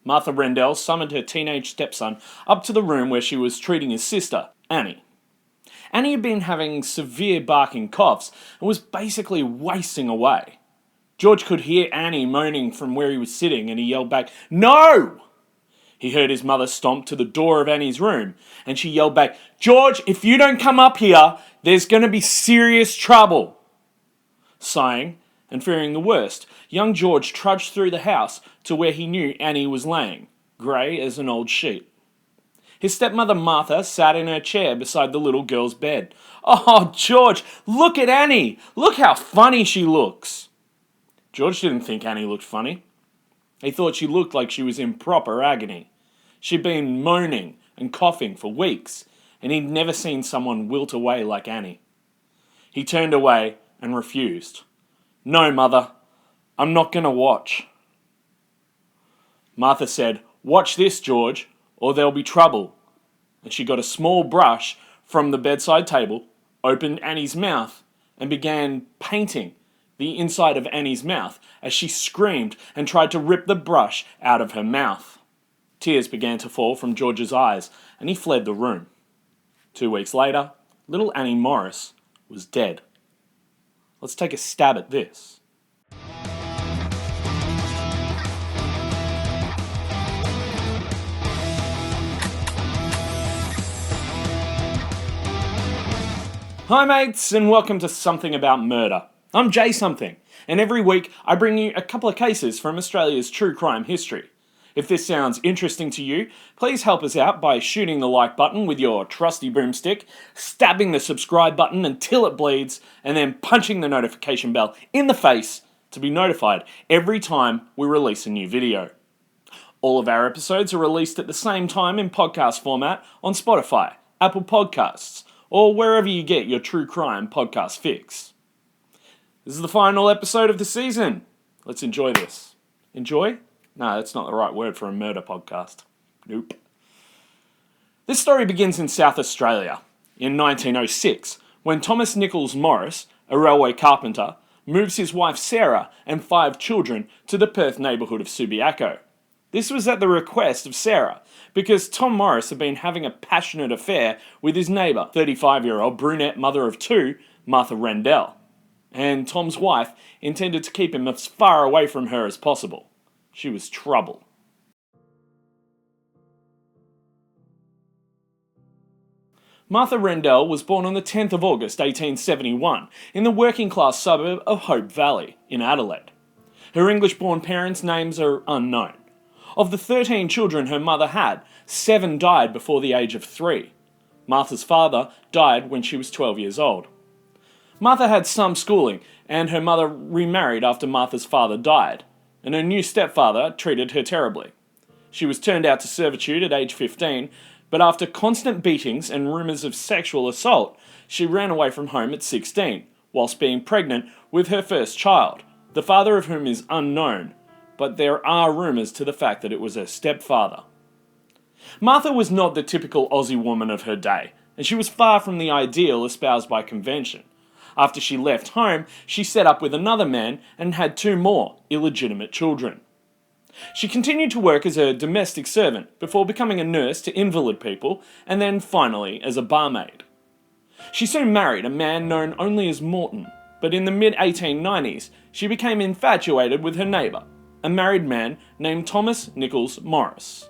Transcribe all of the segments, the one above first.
Martha Rendell summoned her teenage stepson up to the room where she was treating his sister, Annie. Annie had been having severe barking coughs and was basically wasting away. George could hear Annie moaning from where he was sitting and he yelled back, "No!" He heard his mother stomp to the door of Annie's room and she yelled back, "George, if you don't come up here, there's going to be serious trouble." Sighing and fearing the worst, young George trudged through the house to where he knew Annie was laying, grey as an old sheet. His stepmother Martha sat in her chair beside the little girl's bed. "Oh, George, look at Annie! Look how funny she looks!" George didn't think Annie looked funny. He thought she looked like she was in proper agony. She'd been moaning and coughing for weeks, and he'd never seen someone wilt away like Annie. He turned away and refused. "No, Mother, I'm not going to watch." Martha said, "Watch this, George, or there'll be trouble." And she got a small brush from the bedside table, opened Annie's mouth, and began painting the inside of Annie's mouth as she screamed and tried to rip the brush out of her mouth. Tears began to fall from George's eyes, and he fled the room. 2 weeks later, little Annie Morris was dead. Let's take a stab at this. Hi mates, and welcome to Something About Murder. I'm Jay Something, and every week I bring you a couple of cases from Australia's true crime history. If this sounds interesting to you, please help us out by shooting the like button with your trusty boomstick, stabbing the subscribe button until it bleeds, and then punching the notification bell in the face to be notified every time we release a new video. All of our episodes are released at the same time in podcast format on Spotify, Apple Podcasts, or wherever you get your true crime podcast fix. This is the final episode of the season. Let's enjoy this. Enjoy? No, that's not the right word for a murder podcast. Nope. This story begins in South Australia in 1906 when Thomas Nichols Morris, a railway carpenter, moves his wife Sarah and 5 children to the Perth neighbourhood of Subiaco. This was at the request of Sarah, because Tom Morris had been having a passionate affair with his neighbour, 35-year-old brunette mother of 2, Martha Rendell. And Tom's wife intended to keep him as far away from her as possible. She was trouble. Martha Rendell was born on the 10th of August 1871 in the working-class suburb of Hope Valley in Adelaide. Her English-born parents' names are unknown. Of the 13 children her mother had, 7 died before the age of 3. Martha's father died when she was 12 years old. Martha had some schooling, and her mother remarried after Martha's father died, and her new stepfather treated her terribly. She was turned out to servitude at age 15, but after constant beatings and rumours of sexual assault, she ran away from home at 16, whilst being pregnant with her first child, the father of whom is unknown, but there are rumours to the fact that it was her stepfather. Martha was not the typical Aussie woman of her day, and she was far from the ideal espoused by convention. After she left home, she set up with another man and had 2 more illegitimate children. She continued to work as a domestic servant before becoming a nurse to invalid people and then finally as a barmaid. She soon married a man known only as Morton, but in the mid-1890s she became infatuated with her neighbour, a married man named Thomas Nichols Morris.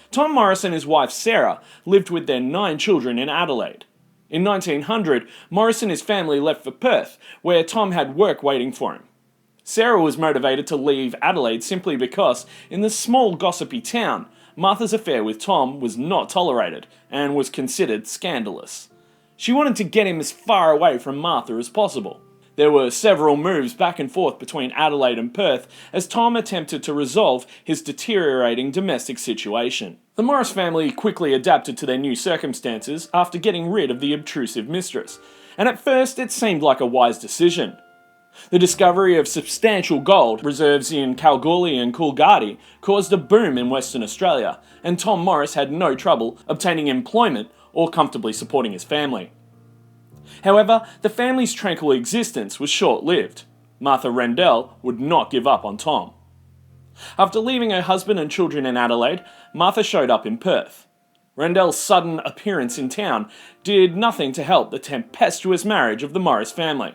Tom Morris and his wife Sarah lived with their 9 children in Adelaide. In 1900, Morris and his family left for Perth, where Tom had work waiting for him. Sarah was motivated to leave Adelaide simply because, in the small gossipy town, Martha's affair with Tom was not tolerated and was considered scandalous. She wanted to get him as far away from Martha as possible. There were several moves back and forth between Adelaide and Perth as Tom attempted to resolve his deteriorating domestic situation. The Morris family quickly adapted to their new circumstances after getting rid of the obtrusive mistress, and at first it seemed like a wise decision. The discovery of substantial gold reserves in Kalgoorlie and Coolgardie caused a boom in Western Australia, and Tom Morris had no trouble obtaining employment or comfortably supporting his family. However, the family's tranquil existence was short-lived. Martha Rendell would not give up on Tom. After leaving her husband and children in Adelaide, Martha showed up in Perth. Rendell's sudden appearance in town did nothing to help the tempestuous marriage of the Morris family.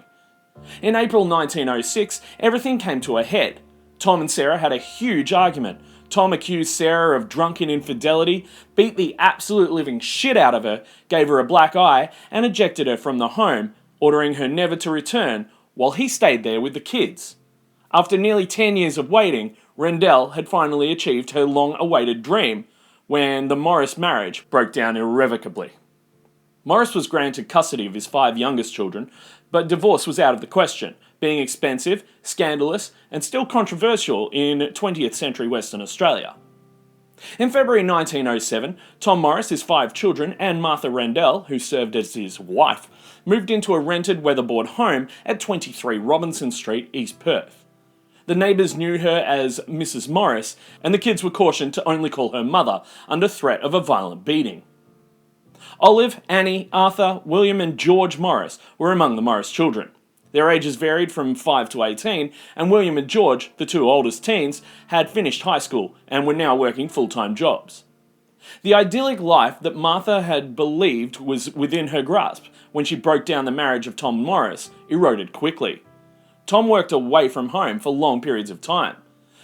In April 1906, everything came to a head. Tom and Sarah had a huge argument. Tom accused Sarah of drunken infidelity, beat the absolute living shit out of her, gave her a black eye, and ejected her from the home, ordering her never to return, while he stayed there with the kids. After nearly 10 years of waiting, Rendell had finally achieved her long-awaited dream, when the Morris marriage broke down irrevocably. Morris was granted custody of his 5 youngest children, but divorce was out of the question, being expensive, scandalous, and still controversial in 20th century Western Australia. In February 1907, Tom Morris, his 5 children, and Martha Rendell, who served as his wife, moved into a rented weatherboard home at 23 Robinson Street, East Perth. The neighbours knew her as Mrs. Morris, and the kids were cautioned to only call her mother, under threat of a violent beating. Olive, Annie, Arthur, William and George Morris were among the Morris children. Their ages varied from 5 to 18, and William and George, the 2 oldest teens, had finished high school and were now working full-time jobs. The idyllic life that Martha had believed was within her grasp when she broke down the marriage of Tom Morris eroded quickly. Tom worked away from home for long periods of time.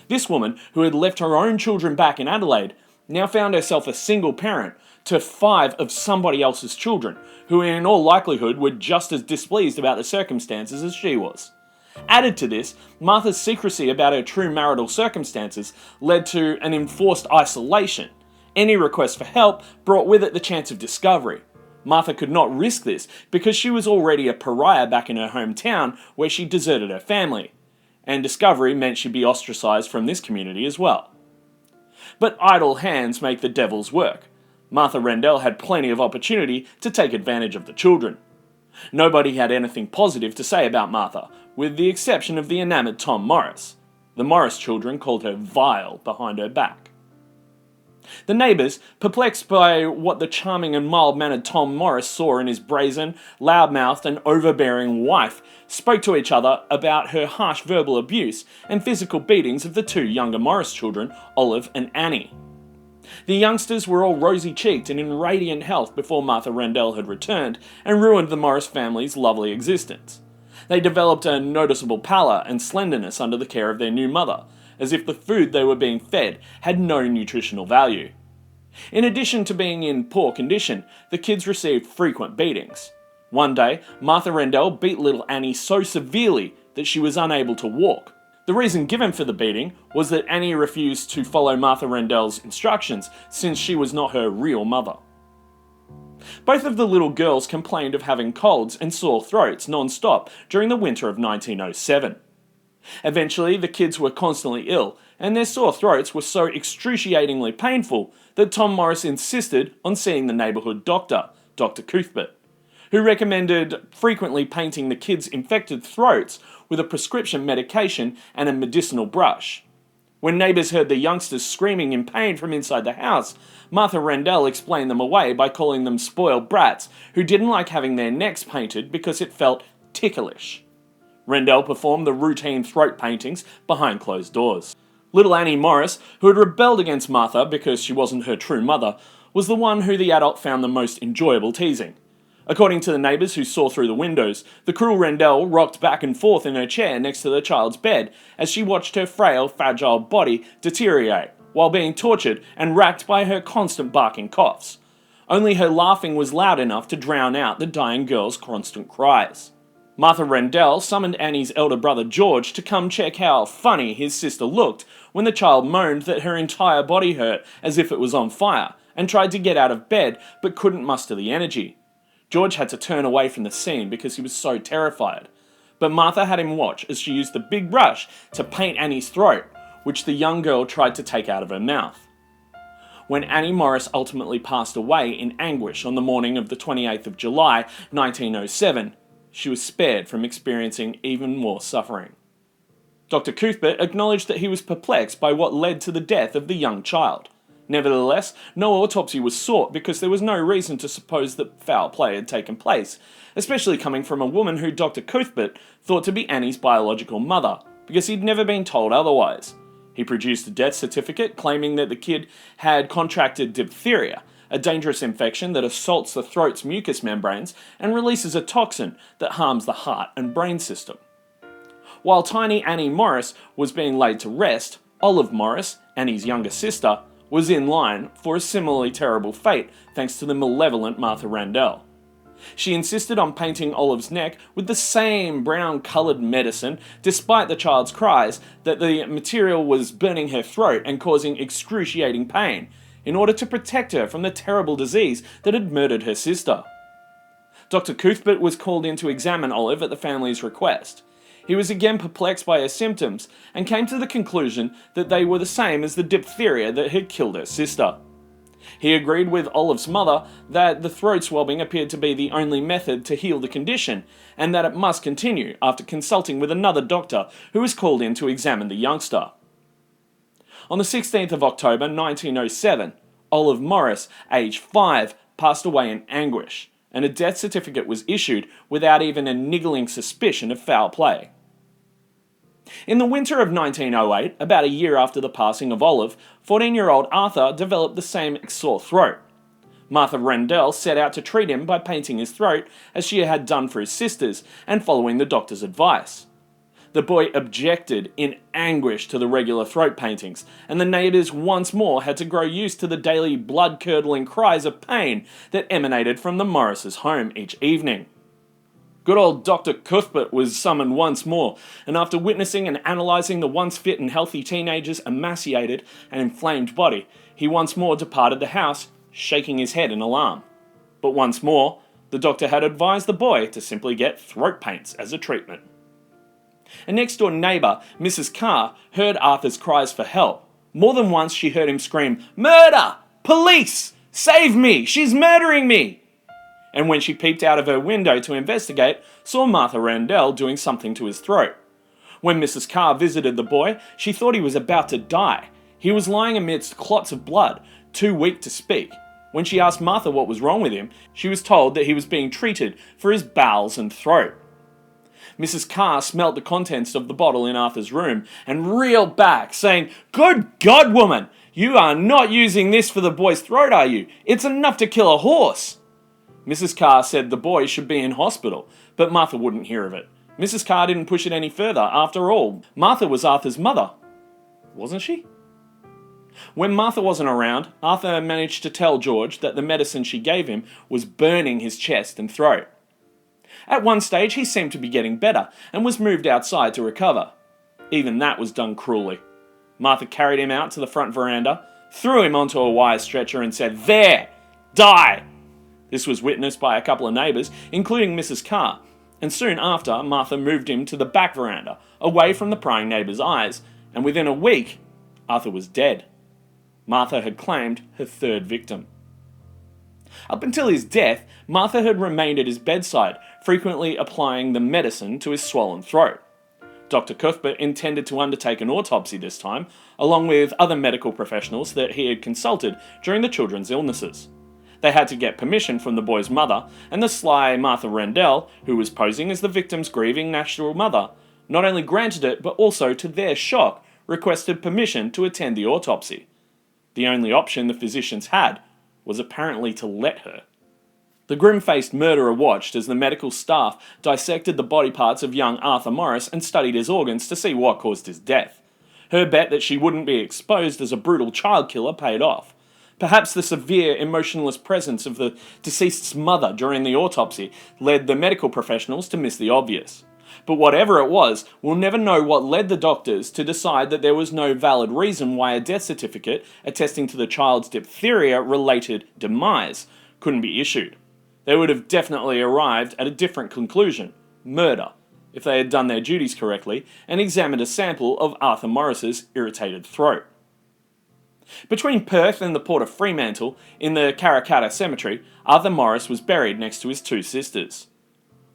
This woman, who had left her own children back in Adelaide, now found herself a single parent to 5 of somebody else's children, who in all likelihood were just as displeased about the circumstances as she was. Added to this, Martha's secrecy about her true marital circumstances led to an enforced isolation. Any request for help brought with it the chance of discovery. Martha could not risk this because she was already a pariah back in her hometown where she deserted her family, and discovery meant she'd be ostracised from this community as well. But idle hands make the devil's work. Martha Rendell had plenty of opportunity to take advantage of the children. Nobody had anything positive to say about Martha, with the exception of the enamoured Tom Morris. The Morris children called her vile behind her back. The neighbours, perplexed by what the charming and mild-mannered Tom Morris saw in his brazen, loud-mouthed and overbearing wife, spoke to each other about her harsh verbal abuse and physical beatings of the 2 younger Morris children, Olive and Annie. The youngsters were all rosy-cheeked and in radiant health before Martha Rendell had returned and ruined the Morris family's lovely existence. They developed a noticeable pallor and slenderness under the care of their new mother, as if the food they were being fed had no nutritional value. In addition to being in poor condition, the kids received frequent beatings. One day, Martha Rendell beat little Annie so severely that she was unable to walk. The reason given for the beating was that Annie refused to follow Martha Rendell's instructions since she was not her real mother. Both of the little girls complained of having colds and sore throats non-stop during the winter of 1907. Eventually, the kids were constantly ill, and their sore throats were so excruciatingly painful that Tom Morris insisted on seeing the neighbourhood doctor, Dr. Cuthbert, who recommended frequently painting the kids' infected throats with a prescription medication and a medicinal brush. When neighbours heard the youngsters screaming in pain from inside the house, Martha Rendell explained them away by calling them spoiled brats who didn't like having their necks painted because it felt ticklish. Rendell performed the routine throat paintings behind closed doors. Little Annie Morris, who had rebelled against Martha because she wasn't her true mother, was the one who the adult found the most enjoyable teasing. According to the neighbours who saw through the windows, the cruel Rendell rocked back and forth in her chair next to the child's bed as she watched her frail, fragile body deteriorate, while being tortured and racked by her constant barking coughs. Only her laughing was loud enough to drown out the dying girl's constant cries. Martha Rendell summoned Annie's elder brother George to come check how funny his sister looked when the child moaned that her entire body hurt as if it was on fire, and tried to get out of bed but couldn't muster the energy. George had to turn away from the scene because he was so terrified, but Martha had him watch as she used the big brush to paint Annie's throat, which the young girl tried to take out of her mouth. When Annie Morris ultimately passed away in anguish on the morning of the 28th of July, 1907, she was spared from experiencing even more suffering. Dr. Cuthbert acknowledged that he was perplexed by what led to the death of the young child. Nevertheless, no autopsy was sought because there was no reason to suppose that foul play had taken place, especially coming from a woman who Dr. Cuthbert thought to be Annie's biological mother, because he'd never been told otherwise. He produced a death certificate claiming that the kid had contracted diphtheria, a dangerous infection that assaults the throat's mucous membranes and releases a toxin that harms the heart and brain system. While tiny Annie Morris was being laid to rest, Olive Morris, Annie's younger sister, was in line for a similarly terrible fate thanks to the malevolent Martha Rendell. She insisted on painting Olive's neck with the same brown-coloured medicine, despite the child's cries that the material was burning her throat and causing excruciating pain, in order to protect her from the terrible disease that had murdered her sister. Dr. Cuthbert was called in to examine Olive at the family's request. He was again perplexed by her symptoms and came to the conclusion that they were the same as the diphtheria that had killed her sister. He agreed with Olive's mother that the throat swabbing appeared to be the only method to heal the condition, and that it must continue after consulting with another doctor who was called in to examine the youngster. On the 16th of October 1907, Olive Morris, aged 5, passed away in anguish, and a death certificate was issued without even a niggling suspicion of foul play. In the winter of 1908, about a year after the passing of Olive, 14-year-old Arthur developed the same sore throat. Martha Rendell set out to treat him by painting his throat as she had done for his sisters and following the doctor's advice. The boy objected in anguish to the regular throat paintings, and the neighbours once more had to grow used to the daily blood-curdling cries of pain that emanated from the Morrises' home each evening. Good old Dr. Cuthbert was summoned once more, and after witnessing and analysing the once fit and healthy teenager's emaciated and inflamed body, he once more departed the house, shaking his head in alarm. But once more, the doctor had advised the boy to simply get throat paints as a treatment. A next-door neighbour, Mrs. Carr, heard Arthur's cries for help. More than once she heard him scream, "Murder! Police! Save me! She's murdering me!" And when she peeped out of her window to investigate, saw Martha Rendell doing something to his throat. When Mrs. Carr visited the boy, she thought he was about to die. He was lying amidst clots of blood, too weak to speak. When she asked Martha what was wrong with him, she was told that he was being treated for his bowels and throat. Mrs. Carr smelt the contents of the bottle in Arthur's room and reeled back, saying, "Good God, woman! You are not using this for the boy's throat, are you? It's enough to kill a horse!" Mrs. Carr said the boy should be in hospital, but Martha wouldn't hear of it. Mrs. Carr didn't push it any further. After all, Martha was Arthur's mother. Wasn't she? When Martha wasn't around, Arthur managed to tell George that the medicine she gave him was burning his chest and throat. At one stage, he seemed to be getting better and was moved outside to recover. Even that was done cruelly. Martha carried him out to the front veranda, threw him onto a wire stretcher and said, "There! Die!" This was witnessed by a couple of neighbours, including Mrs. Carr, and soon after, Martha moved him to the back veranda, away from the prying neighbours' eyes, and within a week, Arthur was dead. Martha had claimed her third victim. Up until his death, Martha had remained at his bedside, frequently applying the medicine to his swollen throat. Dr. Cuthbert intended to undertake an autopsy this time, along with other medical professionals that he had consulted during the children's illnesses. They had to get permission from the boy's mother, and the sly Martha Rendell, who was posing as the victim's grieving natural mother, not only granted it, but also, to their shock, requested permission to attend the autopsy. The only option the physicians had was apparently to let her. The grim-faced murderer watched as the medical staff dissected the body parts of young Arthur Morris and studied his organs to see what caused his death. Her bet that she wouldn't be exposed as a brutal child killer paid off. Perhaps the severe, emotionless presence of the deceased's mother during the autopsy led the medical professionals to miss the obvious. But whatever it was, we'll never know what led the doctors to decide that there was no valid reason why a death certificate attesting to the child's diphtheria-related demise couldn't be issued. They would have definitely arrived at a different conclusion: murder, if they had done their duties correctly and examined a sample of Arthur Morris's irritated throat. Between Perth and the port of Fremantle, in the Karrakatta Cemetery, Arthur Morris was buried next to his two sisters.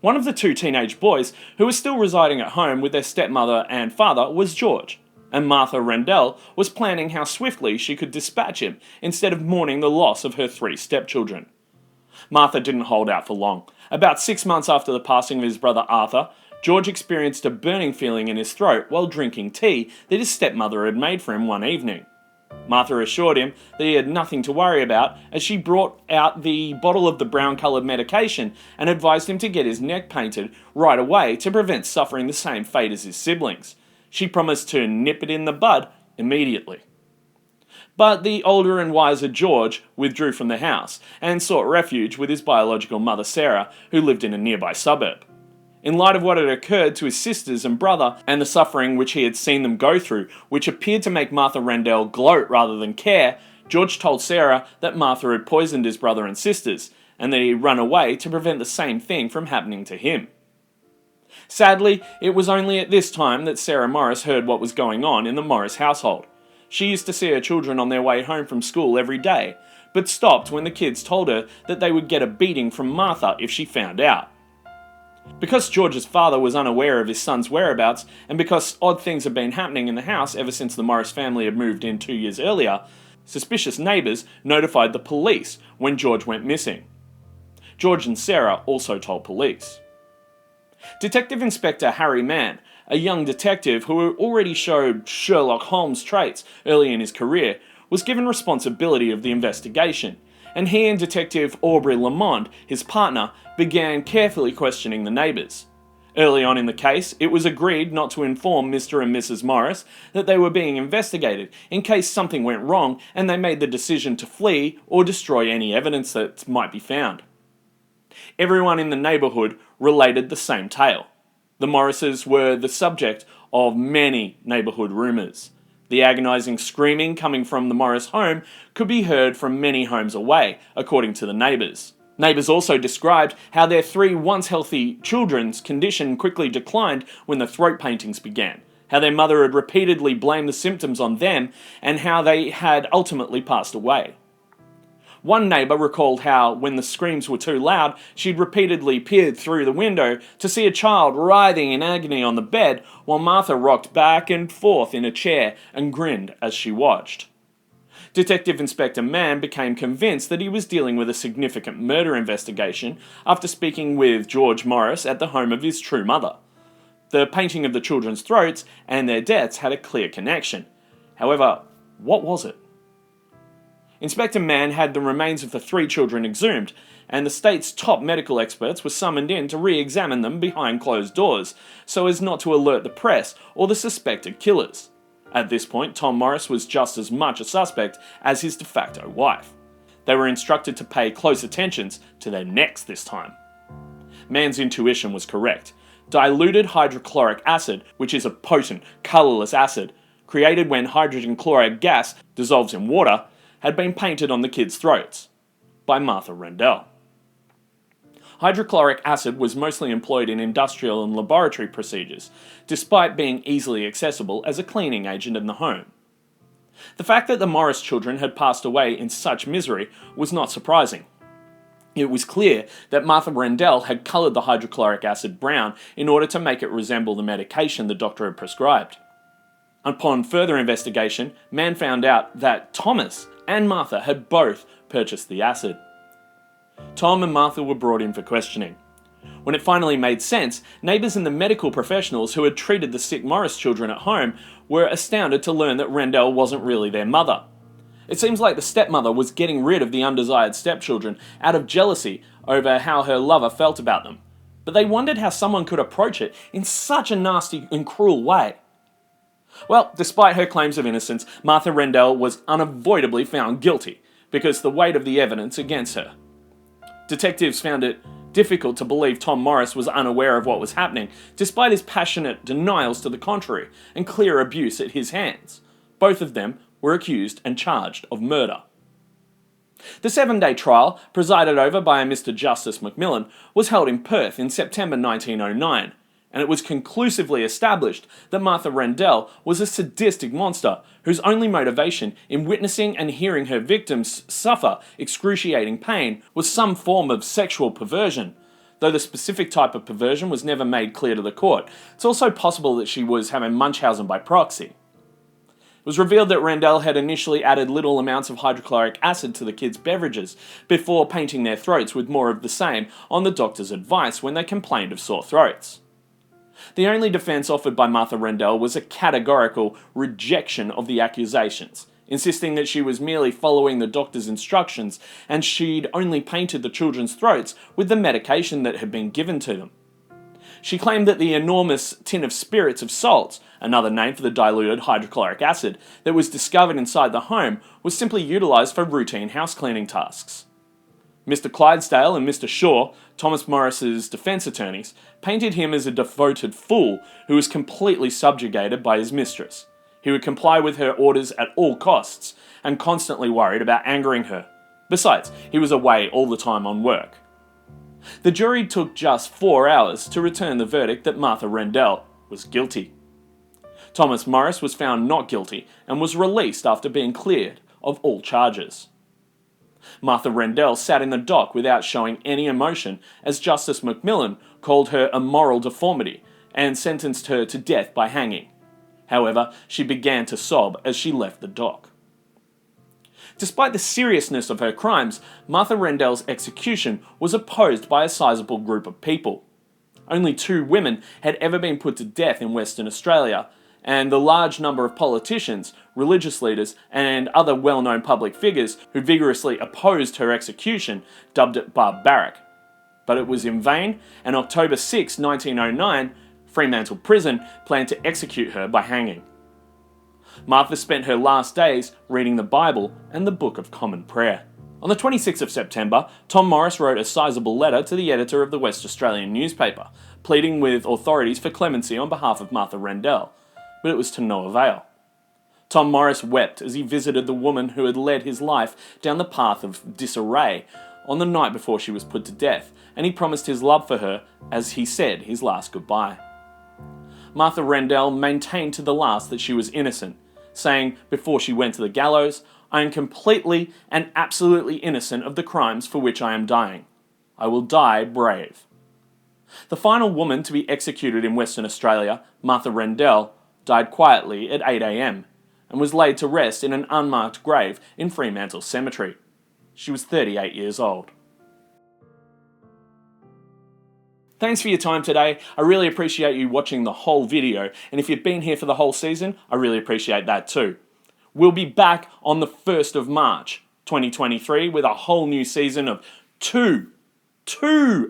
One of the two teenage boys, who was still residing at home with their stepmother and father, was George, and Martha Rendell was planning how swiftly she could dispatch him instead of mourning the loss of her three stepchildren. Martha didn't hold out for long. About 6 months after the passing of his brother Arthur, George experienced a burning feeling in his throat while drinking tea that his stepmother had made for him one evening. Martha assured him that he had nothing to worry about as she brought out the bottle of the brown-coloured medication and advised him to get his neck painted right away to prevent suffering the same fate as his siblings. She promised to nip it in the bud immediately. But the older and wiser George withdrew from the house and sought refuge with his biological mother Sarah, who lived in a nearby suburb. In light of what had occurred to his sisters and brother, and the suffering which he had seen them go through, which appeared to make Martha Rendell gloat rather than care, George told Sarah that Martha had poisoned his brother and sisters, and that he had run away to prevent the same thing from happening to him. Sadly, it was only at this time that Sarah Morris heard what was going on in the Morris household. She used to see her children on their way home from school every day, but stopped when the kids told her that they would get a beating from Martha if she found out. Because George's father was unaware of his son's whereabouts, and because odd things had been happening in the house ever since the Morris family had moved in 2 years earlier, suspicious neighbours notified the police when George went missing. George and Sarah also told police. Detective Inspector Harry Mann, a young detective who already showed Sherlock Holmes traits early in his career, was given responsibility of the investigation, and he and Detective Aubrey Lamond, his partner, began carefully questioning the neighbours. Early on in the case, it was agreed not to inform Mr. and Mrs. Morris that they were being investigated in case something went wrong and they made the decision to flee or destroy any evidence that might be found. Everyone in the neighbourhood related the same tale. The Morrises were the subject of many neighbourhood rumours. The agonising screaming coming from the Morris home could be heard from many homes away, according to the neighbours. Neighbours also described how their 3 once healthy children's condition quickly declined when the throat paintings began, how their mother had repeatedly blamed the symptoms on them, and how they had ultimately passed away. One neighbour recalled how, when the screams were too loud, she'd repeatedly peered through the window to see a child writhing in agony on the bed, while Martha rocked back and forth in a chair and grinned as she watched. Detective Inspector Mann became convinced that he was dealing with a significant murder investigation after speaking with George Morris at the home of his true mother. The painting of the children's throats and their deaths had a clear connection. However, what was it? Inspector Mann had the remains of the 3 children exhumed, and the state's top medical experts were summoned in to re-examine them behind closed doors, so as not to alert the press or the suspected killers. At this point, Tom Morris was just as much a suspect as his de facto wife. They were instructed to pay close attention to their necks this time. Mann's intuition was correct. Diluted hydrochloric acid, which is a potent, colourless acid, created when hydrogen chloride gas dissolves in water, had been painted on the kids' throats by Martha Rendell. Hydrochloric acid was mostly employed in industrial and laboratory procedures, despite being easily accessible as a cleaning agent in the home. The fact that the Morris children had passed away in such misery was not surprising. It was clear that Martha Rendell had coloured the hydrochloric acid brown in order to make it resemble the medication the doctor had prescribed. Upon further investigation, Mann found out that Thomas and Martha had both purchased the acid. Tom and Martha were brought in for questioning. When it finally made sense, neighbours and the medical professionals who had treated the sick Morris children at home were astounded to learn that Rendell wasn't really their mother. It seems like the stepmother was getting rid of the undesired stepchildren out of jealousy over how her lover felt about them, but they wondered how someone could approach it in such a nasty and cruel way. Well, despite her claims of innocence, Martha Rendell was unavoidably found guilty because the weight of the evidence against her. Detectives found it difficult to believe Tom Morris was unaware of what was happening, despite his passionate denials to the contrary and clear abuse at his hands. Both of them were accused and charged of murder. The 7-day trial, presided over by a Mr. Justice Macmillan, was held in Perth in September 1909, and it was conclusively established that Martha Rendell was a sadistic monster whose only motivation in witnessing and hearing her victims suffer excruciating pain was some form of sexual perversion. Though the specific type of perversion was never made clear to the court, it's also possible that she was having Munchausen by proxy. It was revealed that Rendell had initially added little amounts of hydrochloric acid to the kids' beverages before painting their throats with more of the same on the doctor's advice when they complained of sore throats. The only defence offered by Martha Rendell was a categorical rejection of the accusations, insisting that she was merely following the doctor's instructions and she'd only painted the children's throats with the medication that had been given to them. She claimed that the enormous tin of spirits of salts, another name for the diluted hydrochloric acid, that was discovered inside the home was simply utilised for routine house cleaning tasks. Mr. Clydesdale and Mr. Shaw, Thomas Morris's defence attorneys, painted him as a devoted fool who was completely subjugated by his mistress. He would comply with her orders at all costs and constantly worried about angering her. Besides, he was away all the time on work. The jury took just 4 hours to return the verdict that Martha Rendell was guilty. Thomas Morris was found not guilty and was released after being cleared of all charges. Martha Rendell sat in the dock without showing any emotion as Justice Macmillan called her a moral deformity and sentenced her to death by hanging. However, she began to sob as she left the dock. Despite the seriousness of her crimes, Martha Rendell's execution was opposed by a sizable group of people. Only 2 women had ever been put to death in Western Australia, and the large number of politicians, religious leaders, and other well-known public figures who vigorously opposed her execution dubbed it barbaric. But it was in vain, and October 6, 1909, Fremantle Prison planned to execute her by hanging. Martha spent her last days reading the Bible and the Book of Common Prayer. On the 26th of September, Tom Morris wrote a sizable letter to the editor of the West Australian newspaper, pleading with authorities for clemency on behalf of Martha Rendell, but it was to no avail. Tom Morris wept as he visited the woman who had led his life down the path of disarray on the night before she was put to death, and he promised his love for her as he said his last goodbye. Martha Rendell maintained to the last that she was innocent, saying before she went to the gallows, "I am completely and absolutely innocent of the crimes for which I am dying. I will die brave." The final woman to be executed in Western Australia, Martha Rendell, died quietly at 8 a.m. and was laid to rest in an unmarked grave in Fremantle Cemetery. She was 38 years old. Thanks for your time today. I really appreciate you watching the whole video, and if you've been here for the whole season, I really appreciate that too. We'll be back on the 1st of March, 2023 with a whole new season of two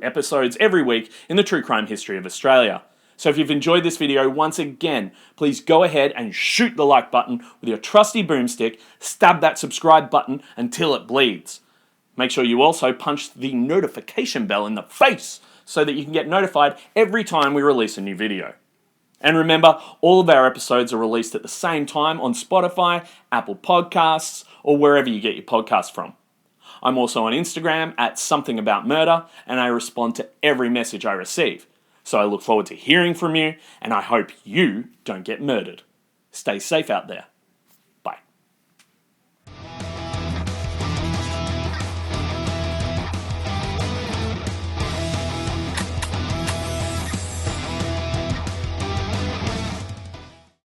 episodes every week in the true crime history of Australia. So if you've enjoyed this video, once again, please go ahead and shoot the like button with your trusty boomstick, stab that subscribe button until it bleeds. Make sure you also punch the notification bell in the face so that you can get notified every time we release a new video. And remember, all of our episodes are released at the same time on Spotify, Apple Podcasts, or wherever you get your podcasts from. I'm also on Instagram at somethingaboutmurder, and I respond to every message I receive. So I look forward to hearing from you, and I hope you don't get murdered. Stay safe out there.